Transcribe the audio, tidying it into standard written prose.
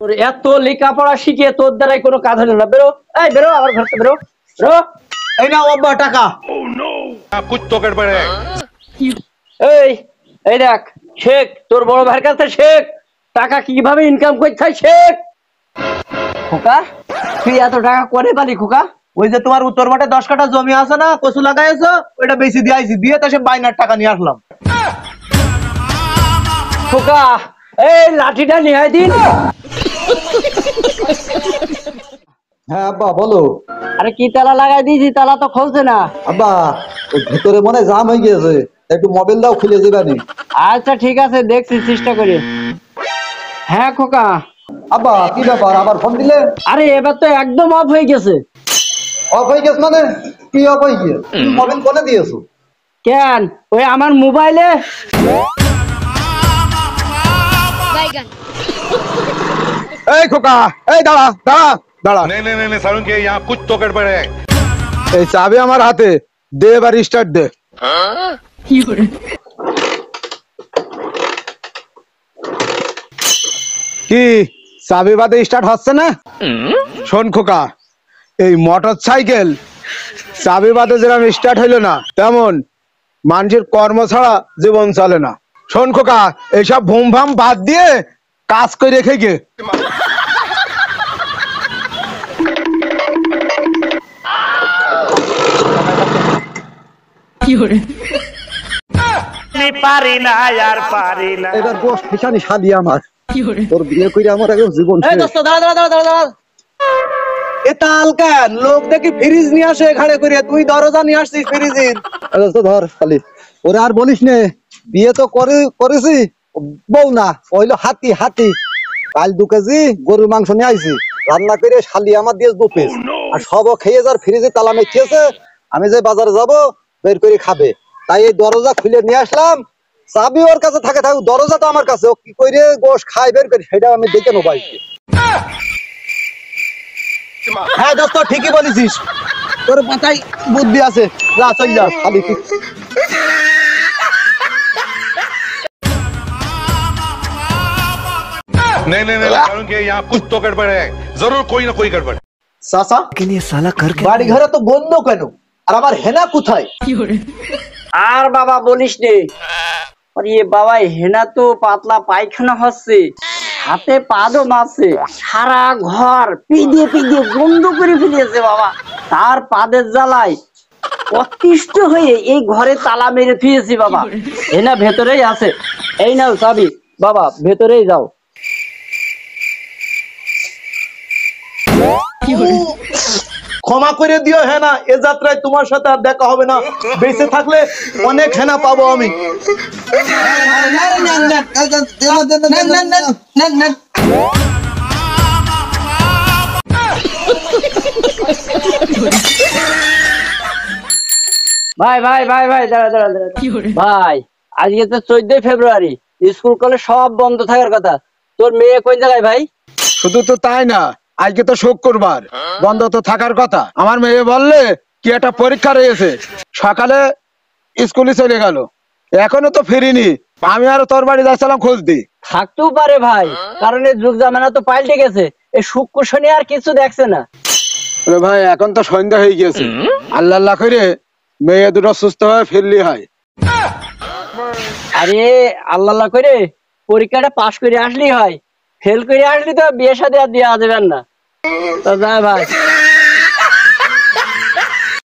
তোর এত লেখাপড়া শিখিয়ে তোর দ্বারাই কোনো কাজ হলো না। বেরো, এই বেরো, আমার ঘর থেকে বেরো, বেরো। এই নাও আব্বা টাকা। कुछ तो गड़बड़ है। এই এই দেখ, শেখ, তোর বড় ভাইয়ের কাছে শেখ, টাকা কিভাবে ইনকাম করতে শেখ। খোকা, তুই এত টাকা করে পালি খোকা? ওই যে তোমার উত্তর মাঠে 10 কাঠা জমি আছে না, কচু লাগাইছো, ওইটা বেশি দিয়ে আইছি, দিয়ে তো সে বাইনার টাকা নিয়ে আসলাম। খোকা, এই লাঠিটা নিয়ে আয় দিন। হ্যাঁ আব্বা বলো। আরে কি তালা লাগাই দিয়েছি, তালা তো খুলছে না। আব্বা ওই ভিতরে মনে হয় জাম হয়ে গিয়েছে, একটু মোবাইল দাও, খুলে যাবানি। আচ্ছা ঠিক আছে, দেখছি, চেষ্টা করি। হ্যাঁ খোকা। আব্বা কি ব্যাপার, আবার ফোন দিলে? আরে এবার তো একদম অফ হয়ে গেছে। অফ হয়ে গেছে মানে? কি অফ হয়ে গিয়ে? মোবাইল কোনে দিয়েছো? কেন, ওই আমার মোবাইলে। এই খোকা, এই দাঁড়া দাঁড়া দাঁড়া। नहीं नहीं नहीं सारुण के यहाँ कुछ तो गड़बड़ है। এই চাবি আমার হাতে দে, এবার স্টার্ট দে। কি চাবি বাদে স্টার্ট হচ্ছে না? শোন খোকা, এই মোটর সাইকেল চাবি বাদে যেরকম স্টার্ট হইলো না, তেমন মানুষের কর্ম ছাড়া জীবন চলে না। শোন খোকা, এইসব ভুম ভাম বাদ দিয়ে কাজ করে রেখে গে। এবার বস ফিসানি শাদি আমার, তোর বিয়ে করে আমার একদম জীবন এই শেষ। দোস্ত দাঁড়া দাঁড়া দাঁড়া দাঁড়া দাঁড়া। এটা আলকান লোক দেখি ফ্রিজ নিয়ে আসে ঘাড়ে করে, তুই দরজা নিয়ে আসছিস ফ্রিজের। আরে তো ধর খালি, ওরে আর বলিস নে, বিয়ে তো করেছি, বউ না ওইলো হাতি হাতি। কাল 2 কেজি গরুর মাংস নিয়ে আইছি, রান্না করে শালি আমার দিয়ে 2 পিস, আর সব খেয়ে যার ফ্রিজে তালা মেখেছে। আমি যে বাজারে যাব বের করে খাবে, তাই এই দরজা খুলে নিয়ে আসলাম। চাবি ওর কাছে থাকে, থাকুক, দরজা তো আমার কাছে, ও কি করে গোশ খাই বের করে সেটা আমি দেখে নেবো আজকে। হ্যাঁ দোস্ত ঠিকই বলেছিস, তোর মাথায় বুদ্ধি আছে, যা চল যা। খালি কি नहीं नहीं नहीं सारुण के यहाँ कुछ तो गड़बड़ है। जरूर कोई ना कोई गड़बड़। চাচা বাড়ি ঘরে তো বন্ধ কেন, আর আমার হেনা কোথায়? আর বাবা বলিস নে, আরে বাবা হেনা তো পাতলা পায়খানা হচ্ছে, হাতে পাদও মারছে, সারা ঘর পিদিয়ে পিদিয়ে বন্ধ করে ফেলিয়েছে বাবা। তার পাদের জ্বালায় অতিষ্ঠ হয়ে এই ঘরে তালা মেরে ফিরেছি বাবা। হেনা ভেতরেই আছে, এই নাও চাবি বাবা, ভেতরেই যাও। ক্ষমা করে দিও হেনা, এ যাত্রায় তোমার সাথে আর দেখা হবে না, বেঁচে থাকলে অনেক হেনা পাবো আমি। ভাই ভাই ভাই ভাই, দাঁড়া দাঁড়া দাঁড়া ভাই, আজকে তো 14 ফেব্রুয়ারি, স্কুল কলেজ সব বন্ধ থাকার কথা। তোর মেয়ে কোন জায়গায় ভাই? শুধু তো তাই না, আজকে তো শুক্রবার, বন্ধ তো থাকার কথা। আমার মেয়ে বললে কি একটা পরীক্ষা রয়েছে, সকালে স্কুলে চলে গেল, এখনো তো ফিরিনি। আমি আর তোর বাড়ি যাচ্ছিলাম খোঁজ দি। থাকতেও পারে ভাই, কারণ এই যুগ জামানা তো পাল্টে গেছে, এই শুক্র শনি আর কিছু দেখছে না। আরে ভাই এখন তো সন্ধ্যা হয়ে গেছে, আল্লাহ আল্লাহ করে মেয়ে দুটো সুস্থ হয়ে ফিরলি হয়। আরে আল্লাহ আল্লাহ করে পরীক্ষাটা পাশ করে আসলেই হয়, ফেল করে আসলে তো বিয়ে শাদী আর দেওয়া যাবে না। তো যা ভাই।